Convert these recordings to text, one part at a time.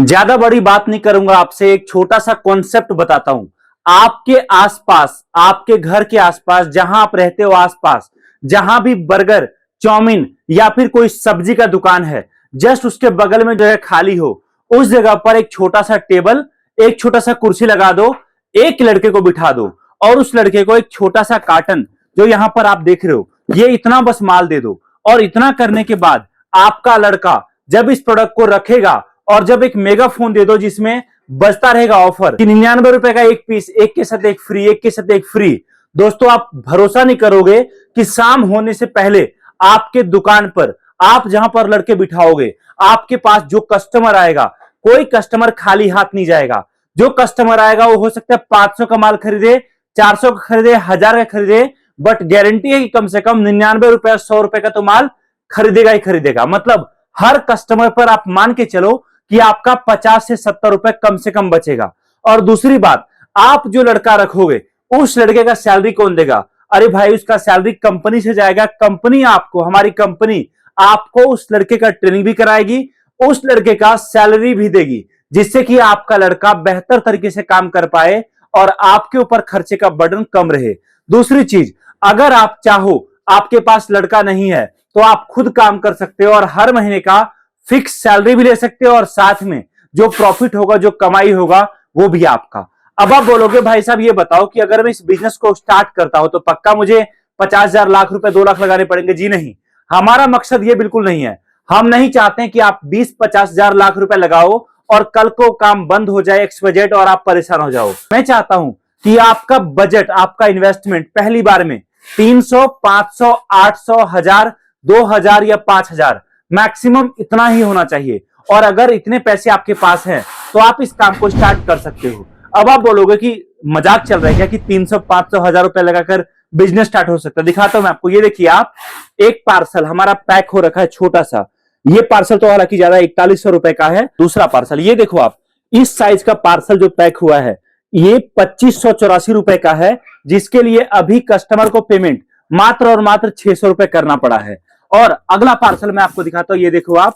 ज्यादा बड़ी बात नहीं करूंगा आपसे, एक छोटा सा कॉन्सेप्ट बताता हूं। आपके आसपास, आपके घर के आसपास, जहां आप रहते हो आसपास, जहां भी बर्गर, चाउमीन या फिर कोई सब्जी का दुकान है, जस्ट उसके बगल में जगह खाली हो, उस जगह पर एक छोटा सा टेबल, एक छोटा सा कुर्सी लगा दो, एक लड़के को बिठा दो और उस लड़के को एक छोटा सा कार्टन जो यहां पर आप देख रहे हो, ये इतना बस माल दे दो। और इतना करने के बाद आपका लड़का जब इस प्रोडक्ट को रखेगा और जब एक मेगा फोन दे दो जिसमें बजता रहेगा ऑफर कि 99 रुपए का एक पीस, एक के साथ एक फ्री, एक के साथ एक फ्री। दोस्तों आप भरोसा नहीं करोगे कि शाम होने से पहले आपके दुकान पर, आप जहां पर लड़के बिठाओगे, आपके पास जो कस्टमर आएगा, कोई कस्टमर खाली हाथ नहीं जाएगा। जो कस्टमर आएगा वो हो सकता है 500 का माल खरीदे, 400 का खरीदे, 1000 का खरीदे, बट गारंटी है कि कम से कम 99 रुपए, 100 रुपए का तो माल खरीदेगा ही खरीदेगा। मतलब हर कस्टमर पर आप मान के चलो कि आपका 50 से 70 रुपए कम से कम बचेगा। और दूसरी बात, आप जो लड़का रखोगे उस लड़के का सैलरी कौन देगा? अरे भाई उसका सैलरी कंपनी से जाएगा। कंपनी आपको, हमारी कंपनी आपको उस लड़के का ट्रेनिंग भी कराएगी, उस लड़के का सैलरी भी देगी, जिससे कि आपका लड़का बेहतर तरीके से काम कर पाए और आपके ऊपर खर्चे का बर्डन कम रहे। दूसरी चीज, अगर आप चाहो, आपके पास लड़का नहीं है तो आप खुद काम कर सकते हो और हर महीने का फिक्स सैलरी भी ले सकते हो और साथ में जो प्रॉफिट होगा, जो कमाई होगा, वो भी आपका। अब आप बोलोगे भाई साहब ये बताओ कि अगर मैं इस बिजनेस को स्टार्ट करता हूं तो पक्का मुझे 50,000, लाख रुपए, 2 लाख लगाने पड़ेंगे? जी नहीं, हमारा मकसद ये बिल्कुल नहीं है। हम नहीं चाहते हैं कि आप 20-50,000, लाख रुपए लगाओ और कल को काम बंद हो जाए, एक्सवाइजेड, और आप परेशान हो जाओ। मैं चाहता हूं कि आपका बजट, आपका इन्वेस्टमेंट पहली बार में 300, 500, 800, 1000, 2000 या 5000, मैक्सिमम इतना ही होना चाहिए। और अगर इतने पैसे आपके पास हैं तो आप इस काम को स्टार्ट कर सकते हो। अब आप बोलोगे कि मजाक चल रहा है क्या कि 300, 500, 1000 रुपए लगाकर बिजनेस स्टार्ट हो सकता है? दिखाता हूं मैं आपको। ये देखिए, आप एक पार्सल हमारा पैक हो रखा है छोटा सा। ये पार्सल तो हालांकि ज्यादा 4100 रुपए का है। दूसरा पार्सल ये देखो आप, इस साइज का पार्सल जो पैक हुआ है ये 2584 रुपए का है, जिसके लिए अभी कस्टमर को पेमेंट मात्र और मात्र 600 रुपए करना पड़ा है। और अगला पार्सल मैं आपको दिखाता हूं। ये देखो आप,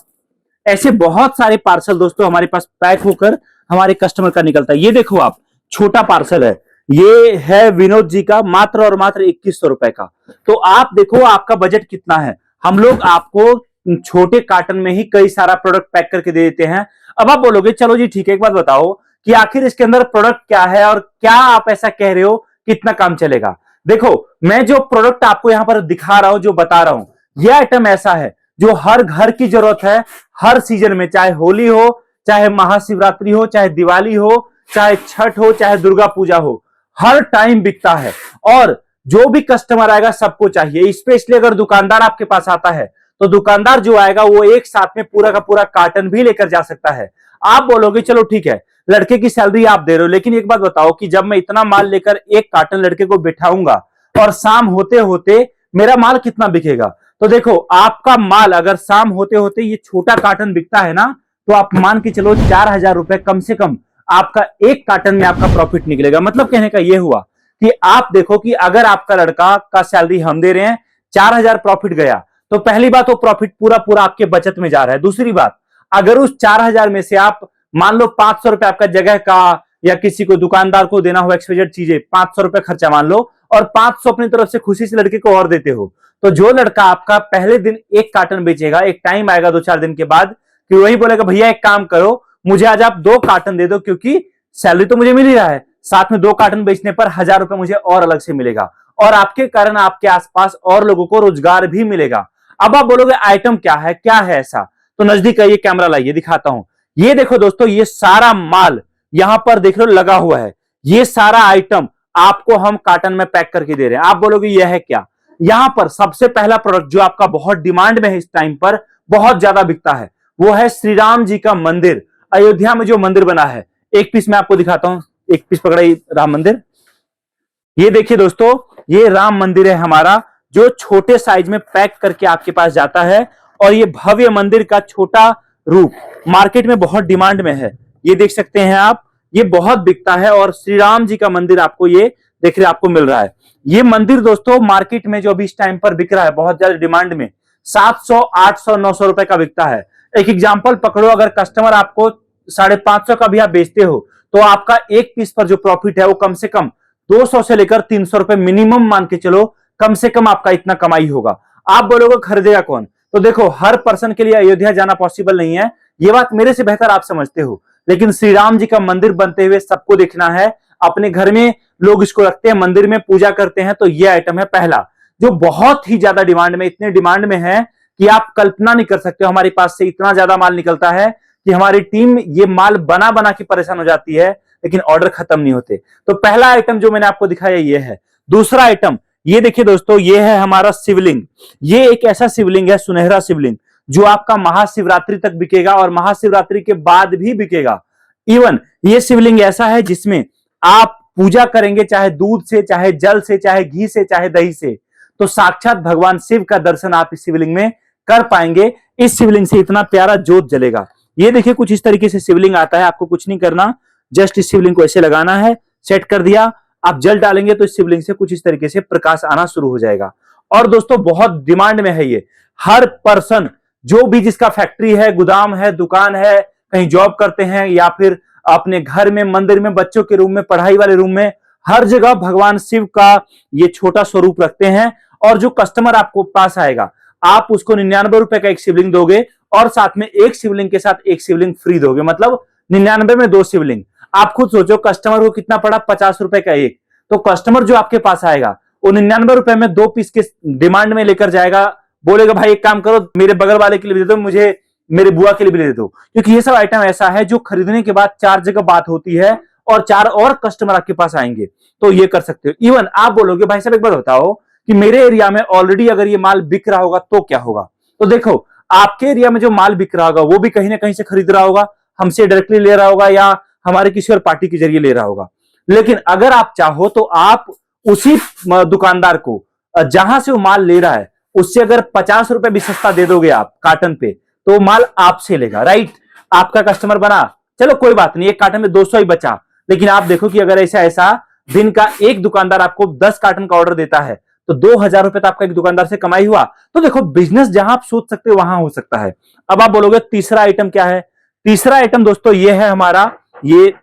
ऐसे बहुत सारे पार्सल दोस्तों हमारे पास पैक होकर हमारे कस्टमर का निकलता है। ये देखो आप, छोटा पार्सल है, ये है विनोद जी का, मात्र और मात्र 2100 रुपए का। तो आप देखो आपका बजट कितना है। हम लोग आपको छोटे कार्टन में ही कई सारा प्रोडक्ट पैक करके दे देते हैं। अब आप बोलोगे चलो जी ठीक है, एक बात बताओ कि आखिर इसके अंदर प्रोडक्ट क्या है और क्या आप ऐसा कह रहे हो कि इतना काम चलेगा? देखो, मैं जो प्रोडक्ट आपको यहां पर दिखा रहा हूं, जो बता रहा हूं, यह आइटम ऐसा है जो हर घर की जरूरत है, हर सीजन में, चाहे होली हो, चाहे महाशिवरात्रि हो, चाहे दिवाली हो, चाहे छठ हो, चाहे दुर्गा पूजा हो, हर टाइम बिकता है। और जो भी कस्टमर आएगा सबको चाहिए। स्पेशली अगर दुकानदार आपके पास आता है तो दुकानदार जो आएगा वो एक साथ में पूरा का पूरा कार्टन भी लेकर जा सकता है। आप बोलोगे चलो ठीक है, लड़के की सैलरी आप दे रहे हो, लेकिन एक बात बताओ कि जब मैं इतना माल लेकर एक कार्टन लड़के को बिठाऊंगा और शाम होते होते मेरा माल कितना बिकेगा? तो देखो, आपका माल अगर शाम होते होते ये छोटा कार्टन बिकता है ना, तो आप मान के चलो 4000 रुपए कम से कम आपका एक कार्टन में आपका प्रॉफिट निकलेगा। मतलब कहने का यह हुआ कि आप देखो कि अगर आपका लड़का का सैलरी हम दे रहे हैं, 4000 प्रॉफिट गया, तो पहली बात वो प्रॉफिट पूरा पूरा आपके बचत में जा रहा है। दूसरी बात, अगर उस 4000 में से आप मान लो 500 रुपए आपका जगह का या किसी को दुकानदार को देना हो, एक्सवाइजेड चीजें, 500 रुपए खर्चा मान लो, और 500 अपनी तरफ से खुशी से लड़के को और देते हो, तो जो लड़का आपका पहले दिन एक कार्टन बेचेगा, एक टाइम आएगा 2-4 दिन के बाद कि वही बोलेगा भैया एक काम करो, मुझे आज आप 2 कार्टन दे दो, क्योंकि सैलरी तो मुझे मिल ही रहा है, साथ में 2 कार्टन बेचने पर 1000 रुपए मुझे और अलग से मिलेगा, और आपके कारण आपके आसपास और लोगों को रोजगार भी मिलेगा। अब आप बोलोगे आइटम क्या है, क्या है ऐसा? तो नजदीक आइए, कैमरा लाइए, दिखाता हूं। ये देखो दोस्तों, ये सारा माल यहां पर देख लो लगा हुआ है। ये सारा आइटम आपको हम कार्टन में पैक करके दे रहे हैं। आप बोलोगे यह है क्या? यहां पर सबसे पहला प्रोडक्ट जो आपका बहुत डिमांड में है, इस टाइम पर बहुत ज्यादा बिकता है, वो है श्री राम जी का मंदिर। अयोध्या में जो मंदिर बना है, एक पीस मैं आपको दिखाता हूं। एक पीस पकड़ाई, राम मंदिर। ये देखिए दोस्तों, ये राम मंदिर है हमारा, जो छोटे साइज में पैक करके आपके पास जाता है। और ये भव्य मंदिर का छोटा रूप मार्केट में बहुत डिमांड में है। ये देख सकते हैं आप, ये बहुत बिकता है। और श्री राम जी का मंदिर आपको ये देख रहे आपको मिल रहा है। ये मंदिर दोस्तों मार्केट में जो अभी इस टाइम पर बिक रहा है, बहुत ज्यादा डिमांड में, 700, 800, 900 रुपए का बिकता है। एक एग्जांपल पकड़ो, अगर कस्टमर आपको 550 का भी आप बेचते हो तो आपका एक पीस पर जो प्रॉफिट है वो कम से कम 200 से लेकर 300 रुपए मिनिमम मान के चलो, कम से कम आपका इतना कमाई होगा। आप बोलोगे खरीदेगा कौन? तो देखो, हर पर्सन के लिए अयोध्या जाना पॉसिबल नहीं है, ये बात मेरे से बेहतर आप समझते हो, लेकिन श्री राम जी का मंदिर बनते हुए सबको देखना है। अपने घर में लोग इसको रखते हैं, मंदिर में पूजा करते हैं, तो ये आइटम है पहला, जो बहुत ही ज्यादा डिमांड में, इतने डिमांड में है कि आप कल्पना नहीं कर सकते हो। हमारे पास से इतना ज्यादा माल निकलता है कि हमारी टीम ये माल बना बना के परेशान हो जाती है, लेकिन ऑर्डर खत्म नहीं होते। तो पहला आइटम जो मैंने आपको दिखाया ये है। दूसरा आइटम ये देखिए दोस्तों, ये है हमारा शिवलिंग। ये एक ऐसा शिवलिंग है, सुनहरा शिवलिंग, जो आपका महाशिवरात्रि तक बिकेगा और महाशिवरात्रि के बाद भी बिकेगा। इवन ये शिवलिंग ऐसा है जिसमें आप पूजा करेंगे, चाहे दूध से, चाहे जल से, चाहे घी से, चाहे दही से, तो साक्षात भगवान शिव का दर्शन आप इस शिवलिंग में कर पाएंगे। इस शिवलिंग से इतना प्यारा ज्योत जलेगा। ये देखिए कुछ इस तरीके से शिवलिंग आता है, आपको कुछ नहीं करना, जस्ट इस शिवलिंग को ऐसे लगाना है, सेट कर दिया, आप जल डालेंगे तो इस शिवलिंग से कुछ इस तरीके से प्रकाश आना शुरू हो जाएगा। और दोस्तों बहुत डिमांड में है ये। हर पर्सन जो भी जिसका फैक्ट्री है, गोदाम है, दुकान है, कहीं जॉब करते हैं, या फिर अपने घर में, मंदिर में, बच्चों के रूम में, पढ़ाई वाले रूम में, हर जगह भगवान शिव का ये छोटा स्वरूप रखते हैं। और जो कस्टमर आपको पास आएगा, आप उसको 99 रुपए का एक शिवलिंग दोगे और साथ में एक शिवलिंग के साथ एक शिवलिंग फ्री दोगे, मतलब 99 में 2 शिवलिंग। आप खुद सोचो कस्टमर को कितना पड़ा, 50 रुपए का एक। तो कस्टमर जो आपके पास आएगा वो 99 रुपए में 2 पीस के डिमांड में लेकर जाएगा, बोलेगा भाई एक काम करो, मेरे बगल वाले के लिए भी दे दो, मुझे मेरे बुआ के लिए भी दे दो। क्योंकि ये सब आइटम ऐसा है जो खरीदने के बाद 4 जगह बात होती है और 4 और कस्टमर आपके पास आएंगे, तो ये कर सकते हो। इवन आप बोलोगे भाई साहब एक बार बताओ कि मेरे एरिया में ऑलरेडी अगर ये माल बिक रहा होगा तो क्या होगा? तो देखो, आपके एरिया में जो माल बिक रहा होगा वो भी कहीं ना कहीं से खरीद रहा होगा, हमसे डायरेक्टली ले रहा होगा या हमारे किसी और पार्टी के जरिए ले रहा होगा। लेकिन अगर आप चाहो तो आप उसी दुकानदार को जहां से वो माल ले रहा है उससे अगर 50 रुपए भी सस्ता दे दोगे आप कार्टन पे, तो माल आपसे लेगा, राइट? आपका कस्टमर बना, चलो कोई बात नहीं, एक कार्टन में 200 ही बचा। लेकिन आप देखो कि अगर ऐसा दिन का एक दुकानदार आपको 10 कार्टन का ऑर्डर देता है तो 2000 रुपए तो आपका एक दुकानदार से कमाई हुआ। तो देखो, बिजनेस जहां आप सोच सकते हो वहां हो सकता है। अब आप बोलोगे तीसरा आइटम क्या है? तीसरा आइटम दोस्तों ये है हमारा, ये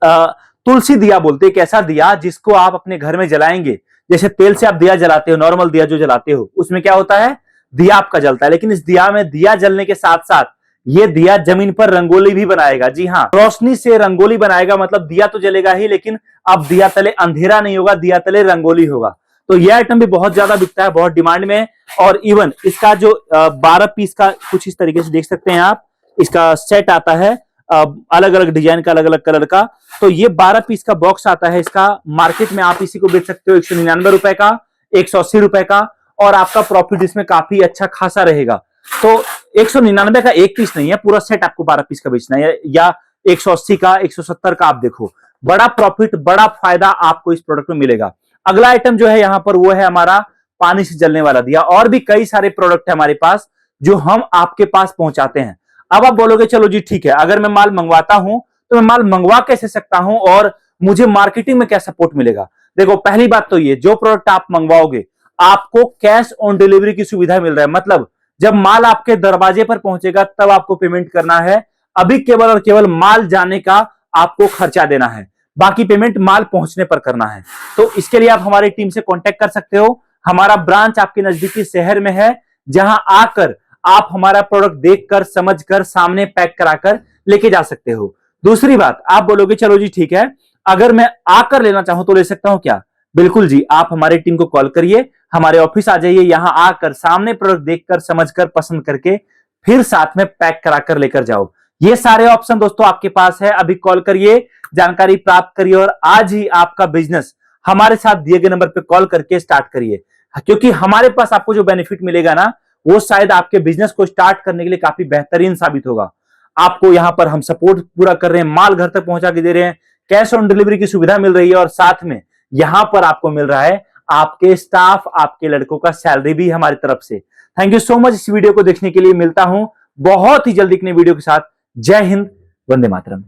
तुलसी दिया बोलते हैं। एक ऐसा दिया जिसको आप अपने घर में जलाएंगे, जैसे तेल से आप दिया जलाते हो, नॉर्मल दिया जो जलाते हो, उसमें क्या होता है, दिया आपका जलता है। लेकिन इस दिया में दिया जलने के साथ साथ ये दिया जमीन पर रंगोली भी बनाएगा। जी हाँ, रोशनी से रंगोली बनाएगा, मतलब दिया तो जलेगा ही, लेकिन अब दिया तले अंधेरा नहीं होगा, दिया तले रंगोली होगा। तो यह आइटम भी बहुत ज्यादा बिकता है, बहुत डिमांड में है। और इवन इसका जो 12 पीस का कुछ इस तरीके से देख सकते हैं आप, इसका सेट आता है अलग अलग डिजाइन का, अलग अलग कलर का। तो ये 12 पीस का बॉक्स आता है इसका। मार्केट में आप इसी को बेच सकते हो 199 रुपए का, 180 रुपए का, और आपका प्रॉफिट इसमें काफी अच्छा खासा रहेगा। तो 199 का एक पीस नहीं है, पूरा सेट आपको 12 पीस का बेचना है, या 180 का, 170 का। आप देखो, बड़ा प्रॉफिट, बड़ा फायदा आपको इस प्रोडक्ट में मिलेगा। अगला आइटम जो है यहाँ पर वो है हमारा पानी से जलने वाला दिया। और भी कई सारे प्रोडक्ट है हमारे पास जो हम आपके पास पहुंचाते हैं। अब आप बोलोगे चलो जी ठीक है, अगर मैं माल मंगवाता हूं तो मैं माल मंगवा कैसे सकता हूं और मुझे मार्केटिंग में क्या सपोर्ट मिलेगा? देखो, पहली बात तो ये, जो प्रोडक्ट आप मंगवाओगे आपको कैश ऑन डिलीवरी की सुविधा मिल रहा है। मतलब जब माल आपके दरवाजे पर पहुंचेगा तब आपको पेमेंट करना है। अभी केवल और केवल माल जाने का आपको खर्चा देना है, बाकी पेमेंट माल पहुंचने पर करना है। तो इसके लिए आप हमारी टीम से कांटेक्ट कर सकते हो। हमारा ब्रांच आपके नजदीकी शहर में है, जहां आकर आप हमारा प्रोडक्ट देखकर, समझकर, सामने पैक कराकर लेके जा सकते हो। दूसरी बात, आप बोलोगे चलो जी ठीक है, अगर मैं आकर लेना चाहूं तो ले सकता हूं क्या? बिल्कुल जी, आप हमारी टीम को कॉल करिए, हमारे ऑफिस आ जाइए, यहां आकर सामने प्रोडक्ट देखकर, समझकर, पसंद करके फिर साथ में पैक कराकर लेकर जाओ। ये सारे ऑप्शन दोस्तों आपके पास है। अभी कॉल करिए, जानकारी प्राप्त करिए और आज ही आपका बिजनेस हमारे साथ दिए गए नंबर पे कॉल करके स्टार्ट करिए। क्योंकि हमारे पास आपको जो बेनिफिट मिलेगा ना, वो शायद आपके बिजनेस को स्टार्ट करने के लिए काफी बेहतरीन साबित होगा। आपको यहां पर हम सपोर्ट पूरा कर रहे हैं, माल घर तक पहुंचा के दे रहे हैं, कैश ऑन डिलीवरी की सुविधा मिल रही है, और साथ में यहां पर आपको मिल रहा है आपके स्टाफ, आपके लड़कों का सैलरी भी हमारी तरफ से। थैंक यू सो मच इस वीडियो को देखने के लिए। मिलता हूं बहुत ही जल्दी एक नई वीडियो के साथ। जय हिंद, वंदे मातरम।